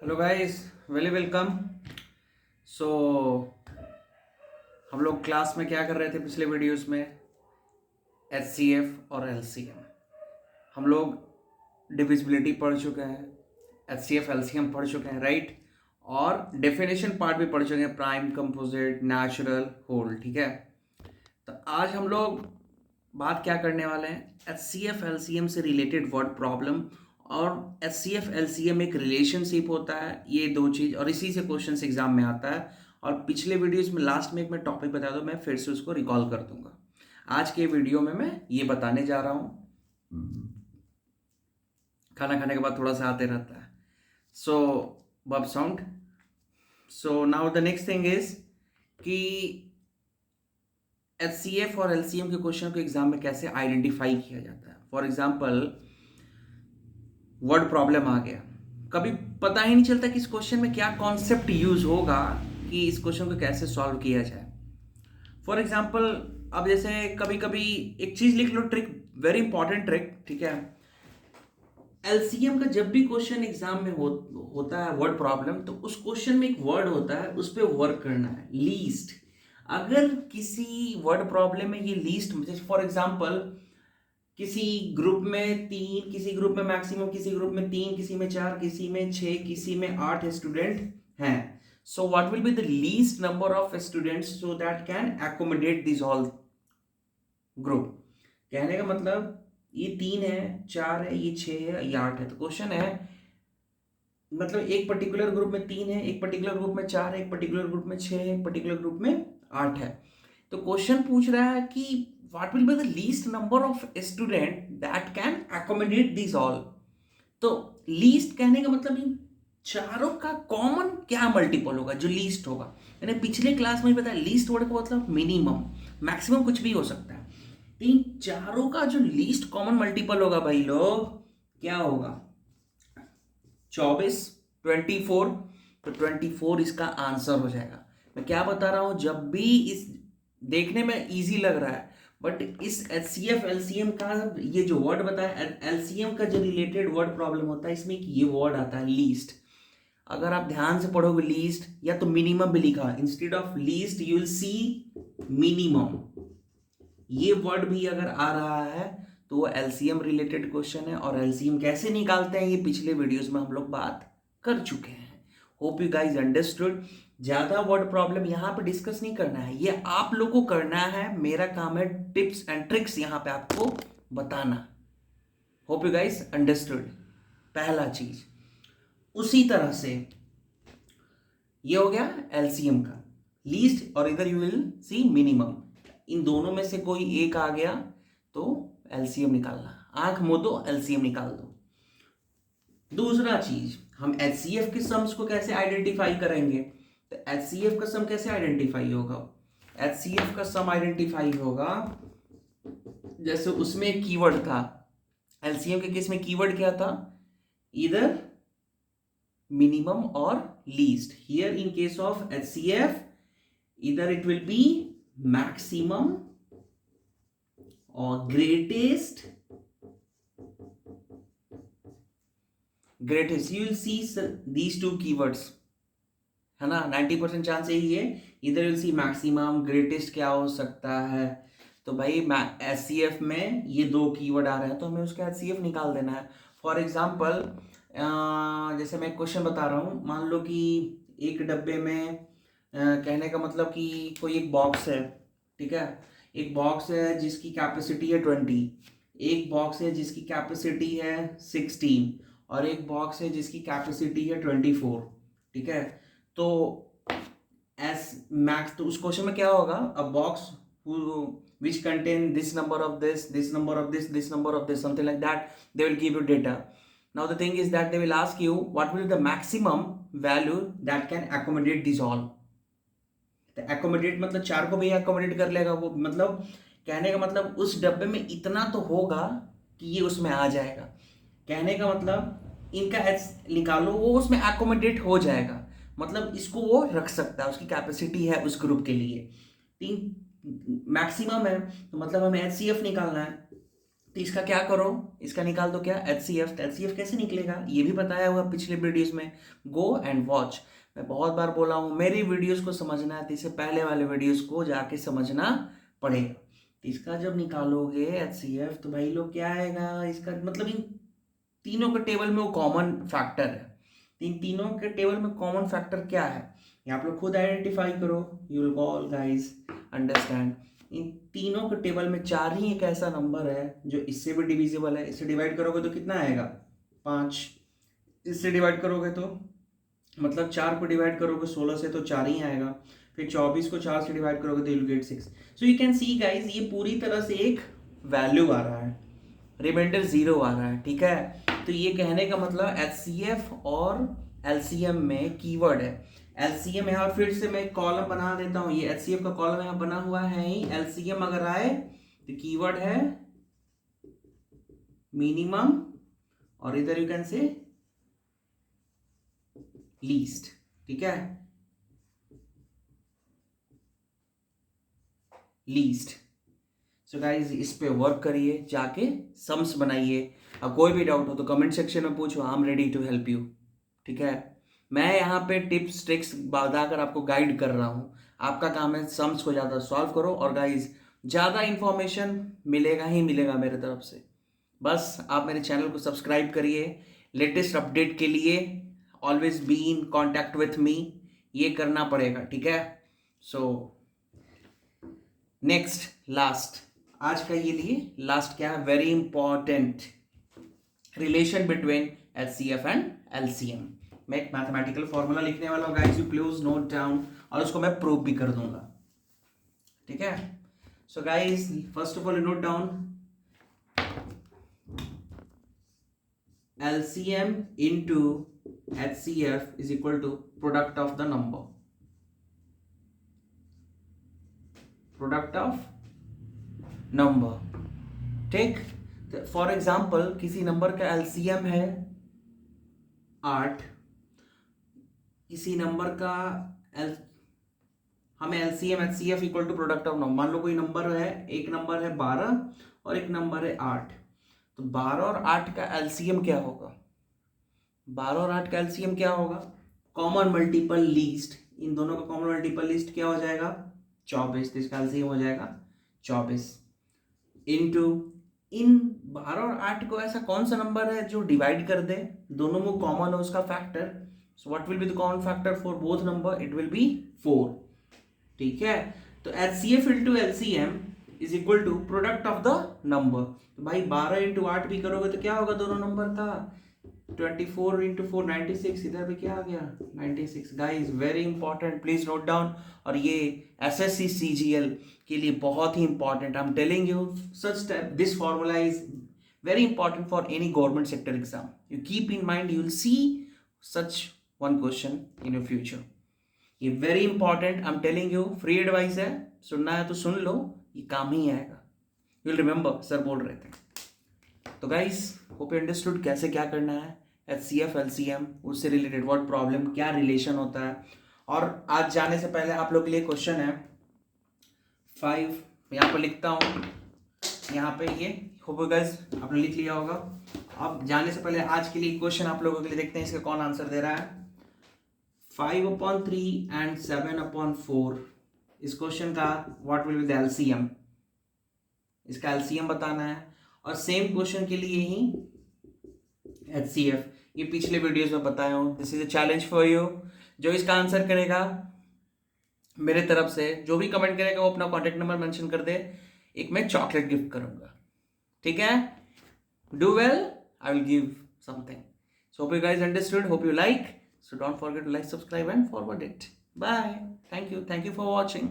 Hello guys, very welcome. So हम लोग class में क्या कर रहे थे पिछले वीडियोस में? HCF और LCM हम लोग डिविजिबिलिटी पढ़ चुके हैं, HCF LCM पढ़ चुके हैं, राइट। और डेफिनेशन पार्ट भी पढ़ चुके हैं, प्राइम, कंपोजिट, नेचुरल, होल। ठीक है, तो आज हम लोग बात क्या करने वाले हैं? HCF LCM से रिलेटेड वर्ड प्रॉब्लम। और HCF LCM एक रिलेशनशिप होता है, ये दो चीज़, और इसी से क्वेश्चन एग्जाम में आता है। और पिछले वीडियोस में लास्ट में एक मैं टॉपिक बता दूं, मैं फिर से उसको रिकॉल कर दूंगा। आज के वीडियो में मैं ये बताने जा रहा हूँ। खाना खाने के बाद थोड़ा सा आते रहता है, सो बब sound. So now the next thing is कि HCF और LCM के क्वेश्चन को एग्जाम में कैसे आइडेंटिफाई किया जाता है। फॉर एग्जाम्पल, वर्ड प्रॉब्लम आ गया, कभी पता ही नहीं चलता कि इस क्वेश्चन में क्या कॉन्सेप्ट यूज होगा कि इस क्वेश्चन को कैसे सॉल्व किया जाए। फॉर एग्जाम्पल, अब जैसे कभी कभी एक चीज लिख लो, ट्रिक, वेरी इंपॉर्टेंट ट्रिक, ठीक है। LCM का जब भी क्वेश्चन एग्जाम में होता है वर्ड प्रॉब्लम, तो उस क्वेश्चन में एक वर्ड होता है, उस पर वर्क करना है, लीस्ट। अगर किसी वर्ड प्रॉब्लम में ये लीस्ट, जैसे फॉर एग्जाम्पल किसी ग्रुप में तीन, किसी ग्रुप में मैक्सिमम, किसी ग्रुप में तीन, किसी में चार, किसी में छह, किसी में 8 स्टूडेंट हैं। सो what will be the least number of students so that can accommodate this all group. कहने का मतलब, ये तीन है, चार है, ये छह है, ये 8 है। तो क्वेश्चन है, मतलब एक पर्टिकुलर ग्रुप में तीन है, एक पर्टिकुलर ग्रुप में चार है, एक पर्टिकुलर ग्रुप में छह है, एक पर्टिकुलर ग्रुप में 8 है। तो क्वेश्चन पूछ रहा है कि what will be the least number of student that can accommodate this all. तो लीस्ट कहने का मतलब इन चारों का कॉमन क्या मल्टीपल होगा जो लीस्ट होगा। मैंने पिछले क्लास में बताया, लीस्ट वर्ड का मतलब मिनिमम, मैक्सिमम कुछ भी हो सकता है। तो इन चारों का जो लीस्ट कॉमन मल्टीपल होगा भाई लोग, क्या होगा? 24, 24। तो 24 इसका आंसर हो जाएगा। मैं क्या बता रहा हूं, जब भी इस, देखने में इजी लग रहा है, बट इस HCF LCM का ये जो वर्ड बताया, LCM का जो रिलेटेड वर्ड प्रॉब्लम होता है, इसमें ये वर्ड आता है लीस्ट। अगर आप ध्यान से पढ़ोगे लीस्ट, या तो मिनिमम भी लिखा, instead of least you will C minimum. ये वर्ड भी अगर आ रहा है तो वो LCM रिलेटेड क्वेश्चन है। और LCM कैसे निकालते हैं, ये पिछले वीडियोस में हम लोग बात कर चुके हैं। Hope you guys understood. ज्यादा वर्ड प्रॉब्लम यहाँ पे डिस्कस नहीं करना है, ये आप लोग को करना है। मेरा काम है टिप्स एंड ट्रिक्स यहाँ पे आपको बताना। Hope you guys understood. पहला चीज, उसी तरह से ये हो गया LCM का लीस्ट, और इधर यू विल सी मिनिमम। इन दोनों में से कोई एक आ गया तो LCM निकालना, आंख मूंदो LCM निकाल दो। दूसरा चीज, हम HCF के सम्स को कैसे आइडेंटिफाई करेंगे? तो HCF का सम कैसे आइडेंटिफाई होगा? HCF का सम आइडेंटिफाई होगा, जैसे उसमें एक कीवर्ड था, LCM के केस में कीवर्ड क्या था? इधर मिनिमम और least. Here in case of HCF, either it will be maximum or greatest, you will see these two keywords, है ना। 90% चांस यही है, इधर विल सी मैक्सिमम, ग्रेटेस्ट क्या हो सकता है। तो भाई HCF में ये दो कीवर्ड आ रहे हैं, तो हमें उसका HCF निकाल देना है। फॉर एग्जाम्पल, जैसे मैं क्वेश्चन बता रहा हूँ, मान लो कि एक डब्बे में, कहने का मतलब कि कोई एक बॉक्स है, ठीक है। एक बॉक्स है जिसकी कैपेसिटी है 20, एक बॉक्स है जिसकी कैपेसिटी है 16, और एक बॉक्स है जिसकी कैपेसिटी है 24, ठीक है। तो एस मैक्स, तो उस क्वेश्चन में क्या होगा? अ box which contain this number of this number of this number of this, something like that, they will give you data. Now the thing is that they will ask you what will be the maximum value that can accommodate these all. तो accommodate मतलब चार को भी accommodate कर लेगा वो, मतलब कहने का मतलब उस डब्बे में इतना तो होगा कि ये उसमें आ जाएगा। कहने का मतलब इनका एच निकालो, वो उसमें एकोमोडेट हो जाएगा, मतलब इसको वो रख सकता है, उसकी कैपेसिटी है उस ग्रुप के लिए। तीन मैक्सिमम है, तो मतलब हमें HCF निकालना है। तो इसका क्या करो, इसका निकाल दो क्या, HCF। HCF कैसे निकलेगा ये भी बताया हुआ पिछले वीडियोस में, गो एंड वॉच। मैं बहुत बार बोला हूँ, मेरी वीडियोस को समझना है तो इससे पहले वाले वीडियोस को जाके समझना पड़ेगा। तो इसका जब निकालोगे HCF तो भाई लोग क्या आएगा, इसका मतलब इन तीनों के टेबल में वो कॉमन फैक्टर है। इन तीनों के टेबल में कॉमन फैक्टर क्या है ये आप लोग खुद आइडेंटिफाई करो, you will all guys understand. इन तीनों के टेबल में 4 ही एक ऐसा नंबर है जो इससे भी डिविजिबल है। इससे डिवाइड करोगे तो कितना आएगा 5, इससे डिवाइड करोगे तो मतलब 4 को डिवाइड करोगे 16 से तो 4 ही आएगा, फिर 24 को 4 से डिवाइड करोगे तो you get 6। So you can see guys ये पूरी तरह से एक वैल्यू आ रहा है, रिमाइंडर 0 आ रहा है, ठीक है। तो ये कहने का मतलब HCF और LCM में कीवर्ड है। LCM यहाँ फिर से मैं कॉलम बना देता हूँ, ये HCF का कॉलम यहाँ बना हुआ है ही। LCM अगर आए तो कीवर्ड है मिनिमम और इधर यू कैन से लीस्ट, ठीक है, लीस्ट। सो गाइज इस पे वर्क करिए, जाके सम्स बनाइए। अब कोई भी डाउट हो तो कमेंट सेक्शन में पूछो, I am ready to help you, ठीक है। मैं यहाँ पे टिप्स ट्रिक्स बताकर आपको गाइड कर रहा हूँ, आपका काम है सम्स को ज़्यादा सॉल्व करो। और गाइज ज़्यादा इन्फॉर्मेशन मिलेगा ही मिलेगा मेरे तरफ से, बस आप मेरे चैनल को सब्सक्राइब करिए। लेटेस्ट अपडेट के लिए always be in contact with me, ये करना पड़ेगा, ठीक है। सो नेक्स्ट लास्ट, आज का ये लिए लास्ट क्या है, very important, relation between HCF and LCM। मैं एक मैथमेटिकल फॉर्मूला लिखने वाला हूँ guys, you please note down, और उसको मैं प्रूव भी कर दूंगा, ठीक है। So guys first of all note down, LCM into HCF is equal to product of the number, product of number, ठीक। फॉर एग्जाम्पल किसी नंबर का LCM है 8, किसी नंबर का हमें LCM HCF equal to product of number, मान लो कोई नंबर है, एक नंबर है 12 और एक नंबर है 8, तो 12 और 8 का LCM क्या होगा, 12 और 8 का LCM क्या होगा, कॉमन मल्टीपल लीस्ट, इन दोनों का कॉमन मल्टीपल लीस्ट क्या हो जाएगा 24, तो इसका LCM हो जाएगा 24 इंटू इन 12 और 8 को ऐसा कौन सा नंबर है जो डिवाइड कर दे, दोनों में कॉमन है उसका factor, so what will be the common factor for both number, it will be 4, ठीक है। तो HCF into LCM is equal to product of the number, तो भाई 12 इंटू 8 भी करोगे तो क्या होगा दोनों नंबर का 24 इंटू 4 96, इधर भी क्या आ गया 96। Guys very important, please note down. और ये SSC CGL के लिए बहुत ही important, I am telling you such this formula is very important for any government sector exam, you keep in mind, you will see such one question in your future. ये very important, I am telling you, free advice है, सुनना है तो सुन लो, ये काम ही आएगा, you will remember sir बोल रहे थे। तो गाइस होप यू अंडरस्टूड कैसे क्या करना है, HCF LCM उससे रिलेटेड व्हाट प्रॉब्लम, क्या रिलेशन होता है। और आज जाने से पहले आप लोग के लिए क्वेश्चन है 5, यहाँ पर लिखता हूँ, यहाँ पे ये होप गाइस आपने लिख लिया होगा। अब जाने से पहले आज के लिए क्वेश्चन आप लोगों के लिए देखते हैं इसका कौन आंसर दे रहा है। 5/3 एंड 7/4, इस क्वेश्चन का what will be the LCM, इसका LCM बताना है। और सेम क्वेश्चन के लिए ही HCF, ये पिछले वीडियोस में बताया हूँ, this is a challenge for you. जो इसका आंसर करेगा मेरे तरफ से, जो भी कमेंट करेगा वो अपना कॉन्टेक्ट नंबर मेंशन कर दे, एक मैं चॉकलेट गिफ्ट करूंगा, ठीक है। Do well, I will give something. So hope you guys understood, hope you like, so don't forget to like, subscribe and forward it. Bye, thank you for watching.